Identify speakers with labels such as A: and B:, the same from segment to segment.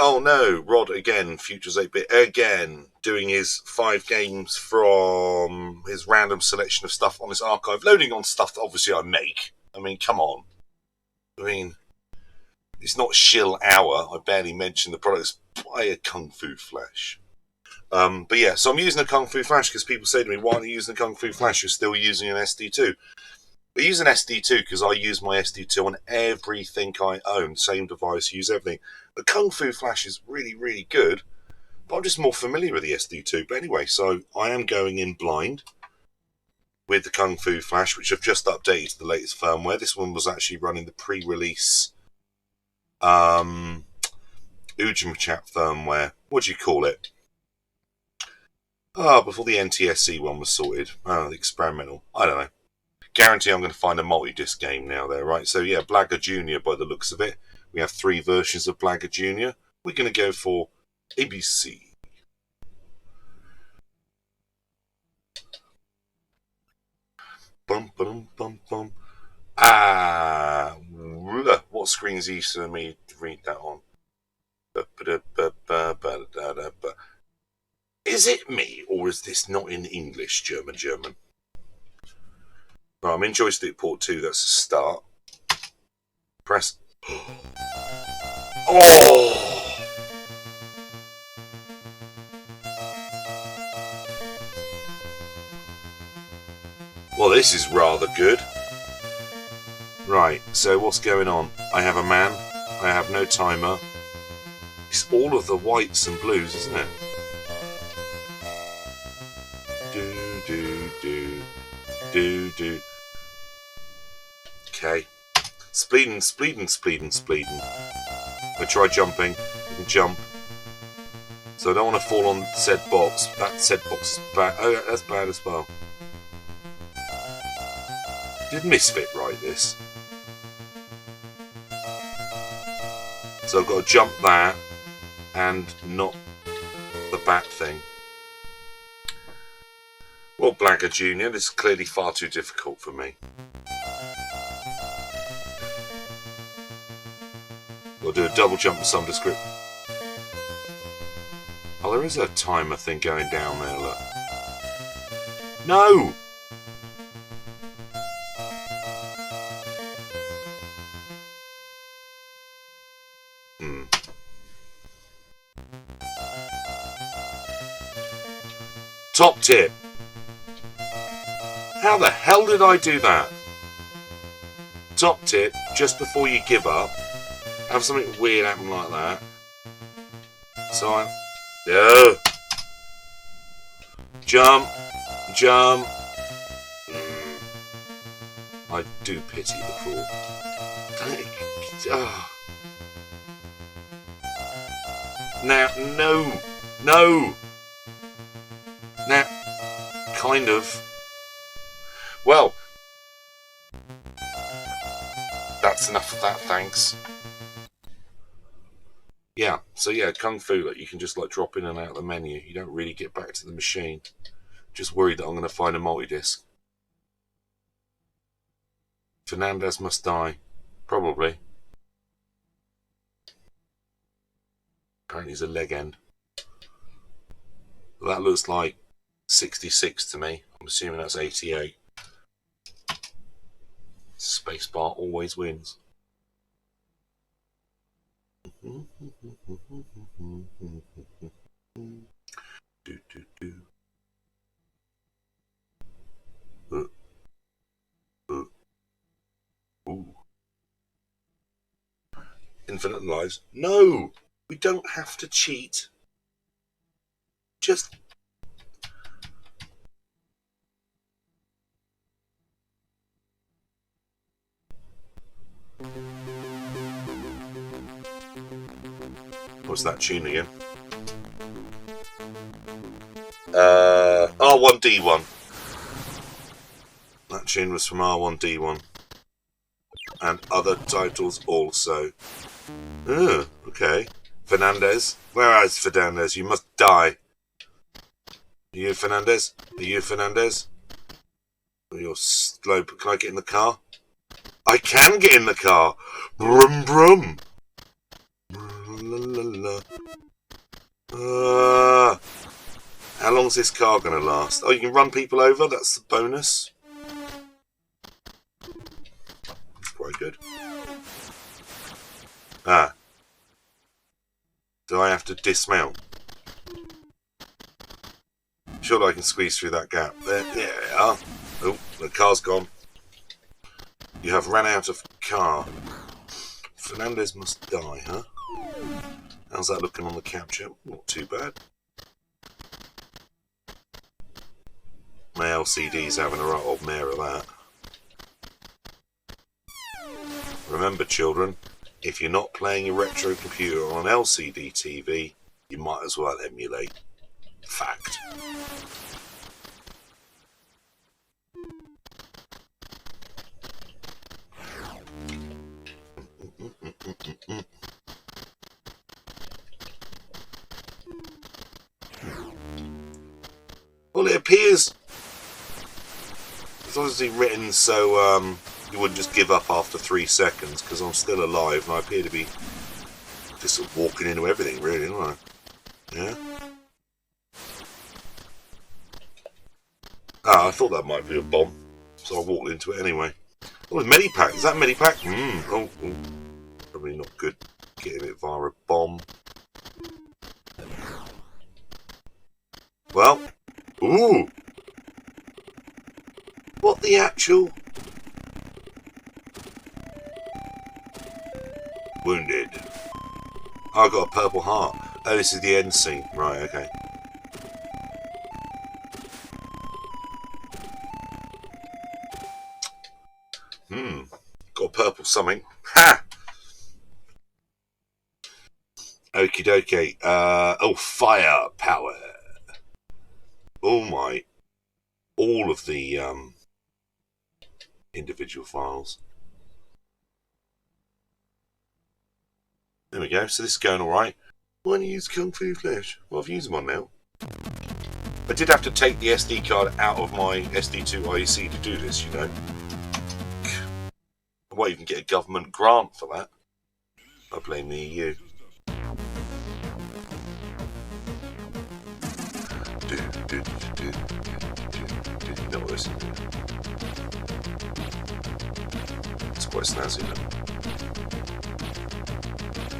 A: Oh no, Rod again, Futures 8-Bit again, doing his 5 games from his random selection of stuff on his archive, loading on stuff that obviously I make. I mean, come on. I mean, it's not shill hour. I barely mentioned the products by a Kung Fu Flash. But yeah, so I'm using a Kung Fu Flash because people say to me, why aren't you using a Kung Fu Flash? You're still using an SD2. I use an SD2 because I use my SD2 on everything I own. Same device, use everything. The Kung Fu Flash is really, really good, but I'm just more familiar with the SD2. But anyway, so I am going in blind with the Kung Fu Flash, which I've just updated to the latest firmware. This one was actually running the pre-release Ujimchat firmware. What do you call it? Before the NTSC one was sorted. The experimental. I don't know. Guarantee I'm going to find a multi-disc game now there, right? So yeah, Blagger Junior by the looks of it. We have 3 versions of Blagger Junior. We're going to go for ABC. Bum, bum, bum, bum. What screen is easier for me to read that on? Is it me, or is this not in English, German? Right, I'm in joystick port 2, that's a start. Press. Oh! Well, this is rather good. Right, so what's going on? I have a man, I have no timer. It's all of the whites and blues, isn't it? Do. Okay. Spleeding. I try jumping. You can jump. So I don't want to fall on said box. That said box is bad. Oh, that's bad as well. Did Misfit write this? So I've got to jump that and not the bat thing. Well, Blagger Junior, this is clearly far too difficult for me. We'll do a double jump of some description. Oh, there is a timer thing going down there, look. No! Top tip. How the hell did I do that? Top tip, just before you give up, have something weird happen like that. So jump. I do pity the fool. Now, no. Now, kind of. Well, that's enough of that, thanks. Yeah, so yeah, Kung Fu, like, you can just like drop in and out of the menu. You don't really get back to the machine. Just worried that I'm going to find a multi-disc. Fernandex must die. Probably. Apparently he's a leg end. But that looks like 66 to me. I'm assuming that's 88. Spacebar always wins. Ooh. Infinite lives. No! We don't have to cheat. Just... What's that tune again? R1D1. That tune was from R1D1. And other titles also. Oh, okay. Fernandex. Where is Fernandex? You must die. Are you Fernandex? Are you Fernandex? You're slow. Can I get in the car? I can get in the car. Brum brum. long's this car going to last? Oh, you can run people over? That's the bonus. That's quite good. Ah. Do I have to dismount? Surely I can squeeze through that gap. There we are. Oh, the car's gone. You have ran out of car. Fernandex must die, huh? How's that looking on the capture? Not too bad. My LCD's having a right old mare of that. Remember, children, if you're not playing your retro computer on an LCD TV, you might as well emulate. Fact. Well, it appears it's obviously written so you wouldn't just give up after 3 seconds, because I'm still alive and I appear to be just sort of walking into everything, really, don't I? Yeah? Ah, I thought that might be a bomb, so I walked into it anyway. Oh, Medipack. Is that Medipack? Oh, probably not good getting it via a bomb. Well, ooh! What the actual... Wounded. Oh, I got a purple heart. Oh, this is the end scene. Right, okay. Got a purple something. Ha! Okie dokie. Oh, firepower. Oh my. All of the individual files. There we go. So this is going alright. Why don't you use Kung Fu Flash? Well, I've used them on now. I did have to take the SD card out of my SD2 IEC to do this, you know. I won't even get a government grant for that. I blame the EU. You know what this is? It's quite snazzy, isn't it?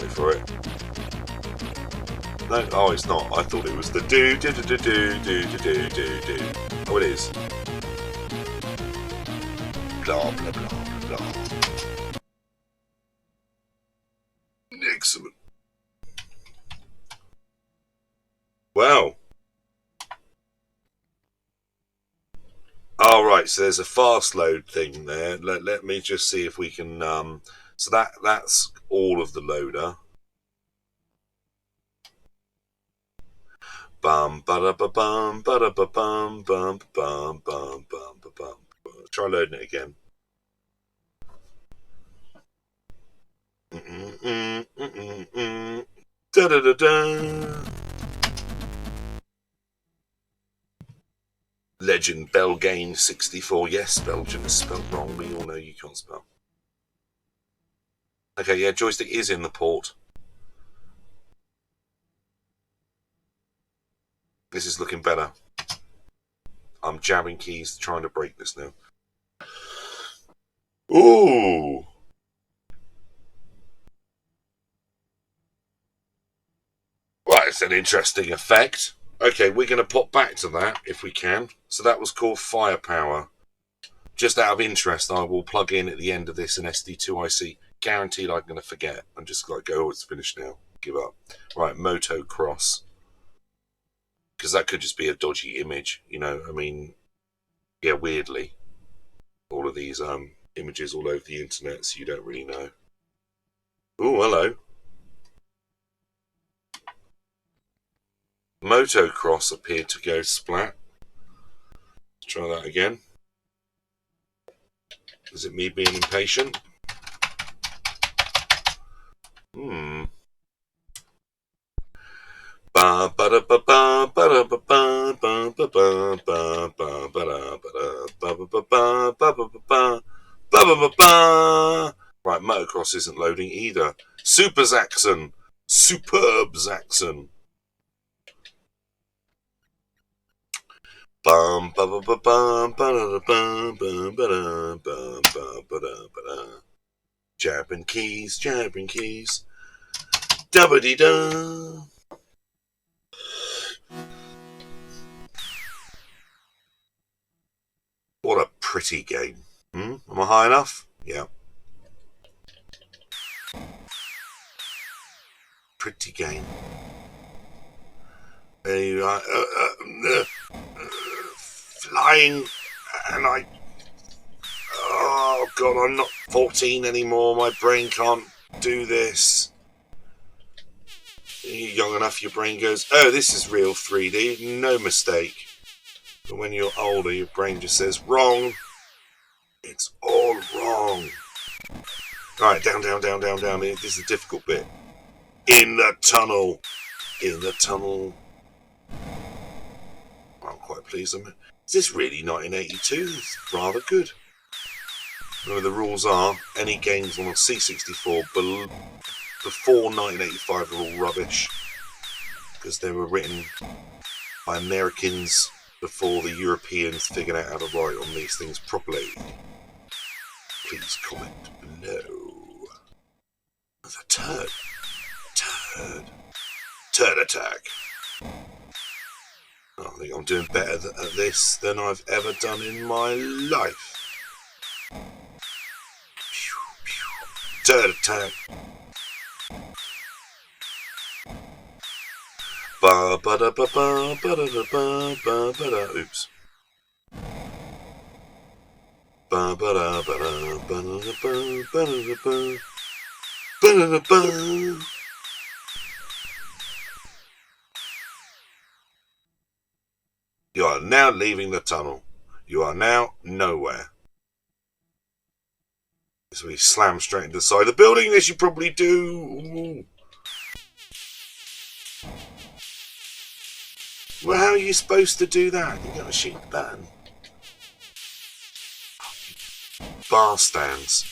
A: Wait for it. No, oh, it's not. I thought it was the do. Oh, it is. Blah blah blah blah. Excellent. Wow. All right. So there's a fast load thing there. Let me just see if we can. So that's all of the loader. Bum ba ba bum ba ba bum bum bum bum bum bum. Try loading it again. Da da da da. Legend Belgain 64. Yes, Belgian is spelled wrong. We all know you can't spell. Okay, yeah, joystick is in the port. This is looking better. I'm jabbing keys trying to break this now. Ooh! Right, it's an interesting effect. Okay, we're going to pop back to that if we can. So that was called Firepower. Just out of interest, I will plug in at the end of this an SD2IC. Guaranteed I'm going to forget. I'm just like, oh, it's finished now. Give up. Right, Motocross. Because that could just be a dodgy image, you know. I mean, yeah, weirdly. All of these images all over the internet, so you don't really know. Oh, hello. Motocross appeared to go splat. Let's try that again. Is it me being impatient? Right, Motocross isn't loading either. Super Zaxxon. Superb Zaxxon. Bum ba ba ba bum ba da bum bum ba da bum bum ba da ba da. Jabbing keys, jabbing keys. Dabba dee da. What a pretty game. Am I high enough? Yeah. Pretty game. Flying, and oh god, I'm not 14 anymore. My brain can't do this. You're young enough, your brain goes, oh, this is real 3D, no mistake. But when you're older, your brain just says, wrong. It's all wrong. Alright, down, down, down, down, down. This is the difficult bit. In the tunnel. In the tunnel. I'm quite pleased. Is this really 1982? It's rather good. Remember, the rules are, any games on a C64 before 1985 are all rubbish. Because they were written by Americans before the Europeans figured out how to write on these things properly. Please comment below. There's a turd. Turd attack. I think I'm doing better at this than I've ever done in my life. Turd attack. Ba ba da ba ba ba da da ba ba ba da. Oops. Ba ba da ba da ba da ba ba da ba ba da ba. You are now leaving the tunnel. You are now nowhere. So we slam straight into the side of the building, as you probably do. Ooh. Well, how are you supposed to do that? You gotta shoot the button. Bar stands.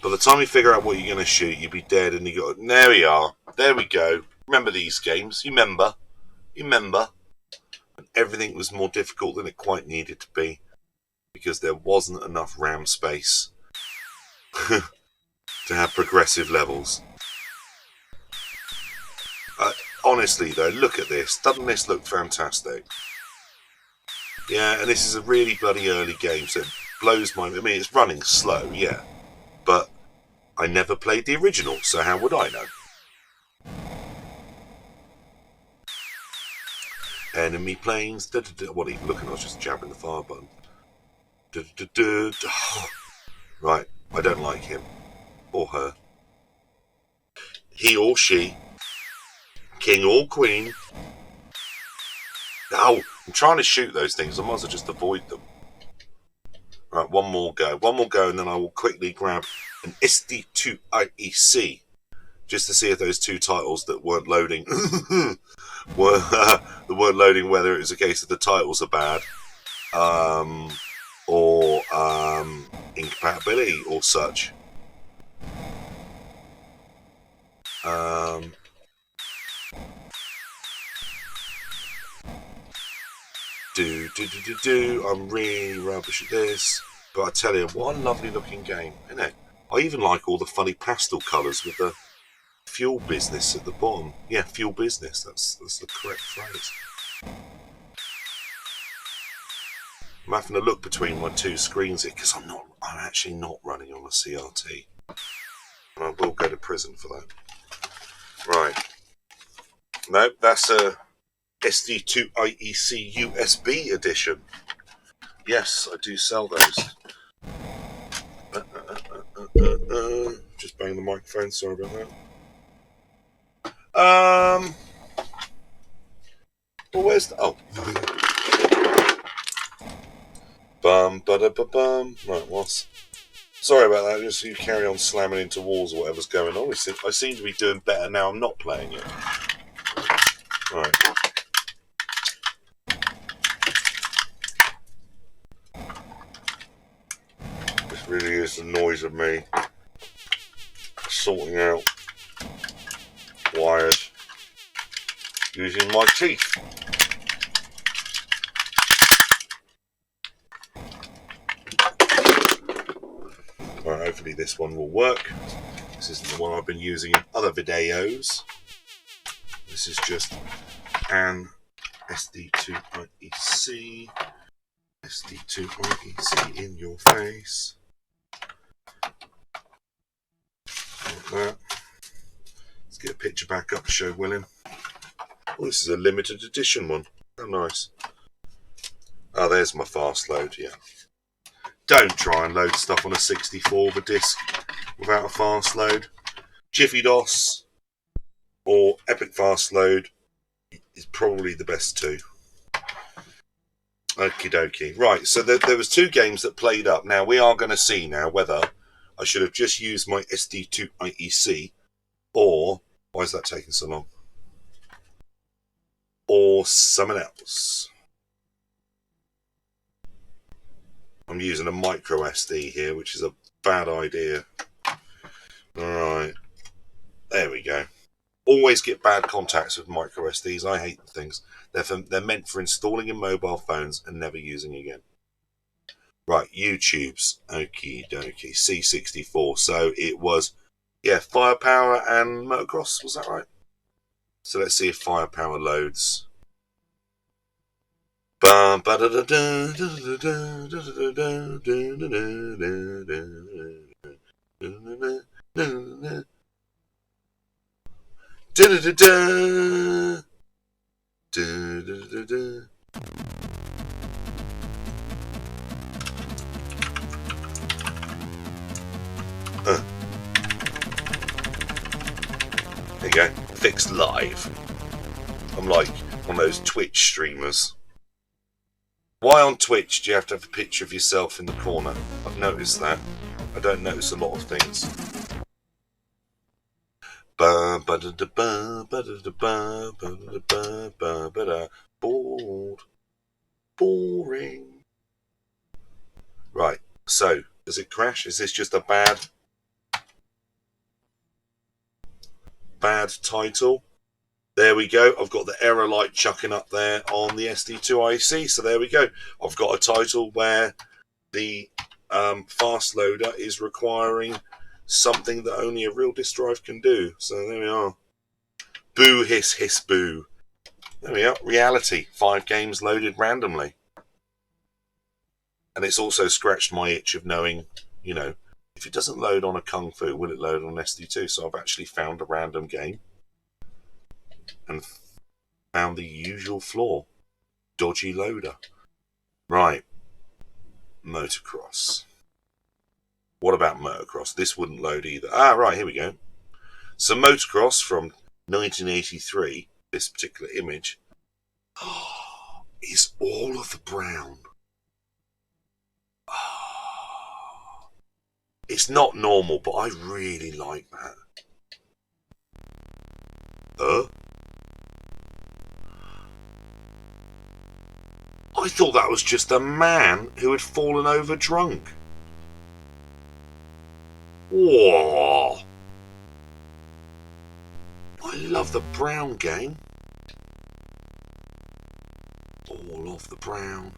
A: By the time you figure out what you're gonna shoot, you'll be dead, and you got. There we are. There we go. Remember these games? You remember? And everything was more difficult than it quite needed to be because there wasn't enough RAM space to have progressive levels. Honestly though, look at this. Doesn't this look fantastic? Yeah, and this is a really bloody early game, so it blows my... I mean, it's running slow, yeah. But I never played the original, so how would I know? Enemy planes. What are you looking? I was just jabbing the fire button. Right, I don't like him. Or her. He or she. King or queen. Oh, I'm trying to shoot those things. I might as well just avoid them. Right, one more go. One more go, and then I will quickly grab an SD2IEC just to see if those two titles that weren't loading weren't loading, whether it was a case of the titles are bad, or incompatibility or such. I'm really rubbish at this, but I tell you, what a lovely looking game, isn't it? I even like all the funny pastel colours with the fuel business at the bottom. Yeah, fuel business, that's the correct phrase. I'm having to look between my two screens here because I'm actually not running on a CRT. And I will go to prison for that. Right. No, that's a SD2IEC USB edition. Yes, I do sell those. Just bang the microphone, sorry about that. Well, where's the... Oh. Bum, ba-da-ba-bum. Right, what's... Sorry about that, just you carry on slamming into walls or whatever's going on. I seem to be doing better now I'm not playing it. Right. This really is the noise of me sorting out wires using my teeth. hopefully this one will work. This isn't the one I've been using in other videos. This is just an SD2IEC. SD2IEC in your face. Like that. Let's get a picture back up to show William. Oh, this is a limited edition one. How nice. Oh, there's my fast load, yeah. Don't try and load stuff on a 64 with a disc without a fast load. Jiffy DOS or Epic Fast Load is probably the best two. Okie dokie. Right, so there was two games that played up. Now, we are going to see now whether I should have just used my SD2IEC or... Why is that taking so long? Or something else. I'm using a micro SD here, which is a bad idea. Alright. There we go. Always get bad contacts with micro SDs. I hate the things. They're meant for installing in mobile phones and never using again. Right, YouTube's. Okie dokie. C64. So it was, yeah, Firepower and Motocross. Was that right? So let's see if Firepower loads. There you go. Fixed live. I'm like one of those Twitch streamers. Why on Twitch do you have to have a picture of yourself in the corner? I've noticed that. I don't notice a lot of things. Bored. Boring. Right, so, does it crash? Is this just a bad title? There we go. I've got the error light chucking up there on the SD2IEC. So there we go. I've got a title where the fast loader is requiring something that only a real disk drive can do. So there we are. Boo, hiss, hiss, boo. There we are. Reality. 5 games loaded randomly. And it's also scratched my itch of knowing, you know, if it doesn't load on a Kung Fu, will it load on SD2? So I've actually found a random game. And found the usual flaw. Dodgy loader. Right. Motocross. What about Motocross? This wouldn't load either. Ah, right, here we go. So Motocross from 1983, this particular image, is all of the brown. It's not normal, but I really like that. I thought that was just a man who had fallen over drunk. Whoa! I love the brown game. All of the brown.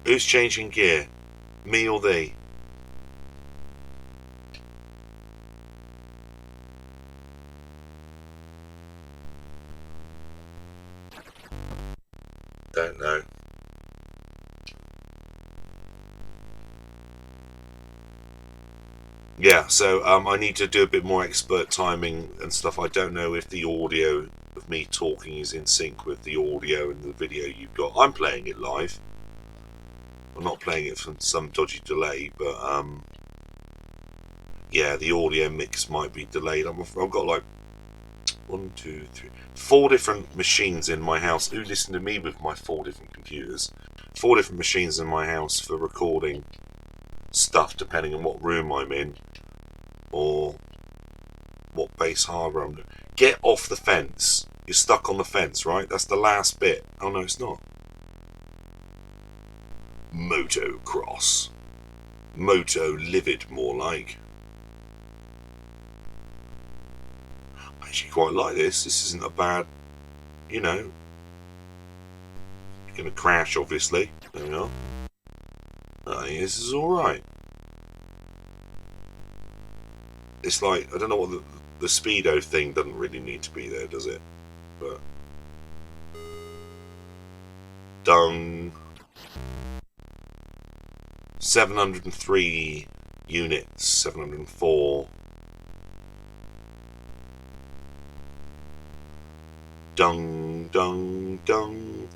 A: Who's changing gear? Me or thee? Don't know. Yeah, so I need to do a bit more expert timing and stuff. I don't know if the audio of me talking is in sync with the audio in the video you've got. I'm playing it live. I'm not playing it from some dodgy delay, but yeah, the audio mix might be delayed. I've got like 1, 2, 3, 4 different machines in my house. Who listen to me with my 4 different computers? 4 different machines in my house for recording stuff, depending on what room I'm in or what base hardware I'm doing. Get off the fence. You're stuck on the fence, right? That's the last bit. Oh no, it's not. Motocross. Moto livid, more like. I actually quite like this. This isn't a bad, you know. You're going to crash, obviously. There we are. I think this is alright. It's like, I don't know what the speedo thing doesn't really need to be there, does it? But done. 703 units, 704. Dung, dung, dung.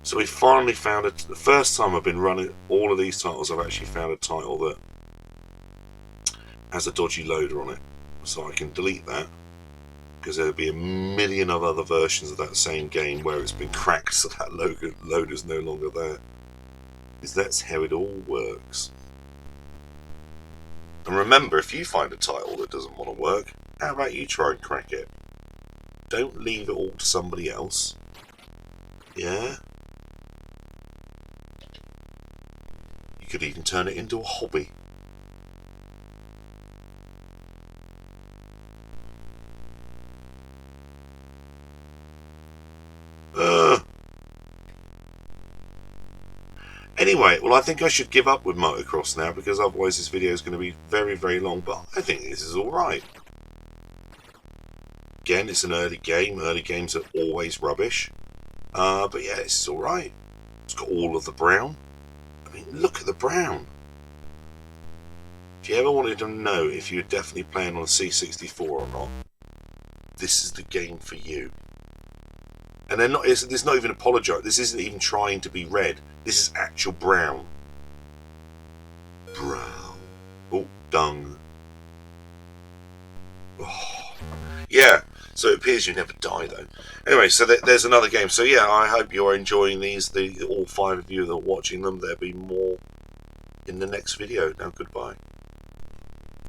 A: So we finally found it. The first time I've been running all of these titles, I've actually found a title that has a dodgy loader on it. So I can delete that, because there'll be a million of other versions of that same game where it's been cracked so that loader's no longer there. Because that's how it all works. And remember, if you find a title that doesn't want to work, how about you try and crack it? Don't leave it all to somebody else. Yeah? You could even turn it into a hobby. Anyway, well, I think I should give up with Motocross now, because otherwise this video is going to be very, very long, but I think this is alright. Again, it's an early game. Early games are always rubbish. But yeah, this is alright. It's got all of the brown. I mean, look at the brown. If you ever wanted to know if you're definitely playing on a C64 or not, this is the game for you. And they're not, there's not even apologise. This isn't even trying to be red. This is actual brown. Brown. Oh, dung. Oh. Yeah, so it appears you never die, though. Anyway, so there's another game. So yeah, I hope you're enjoying these. All 5 of you that are watching them. There'll be more in the next video. Now, goodbye.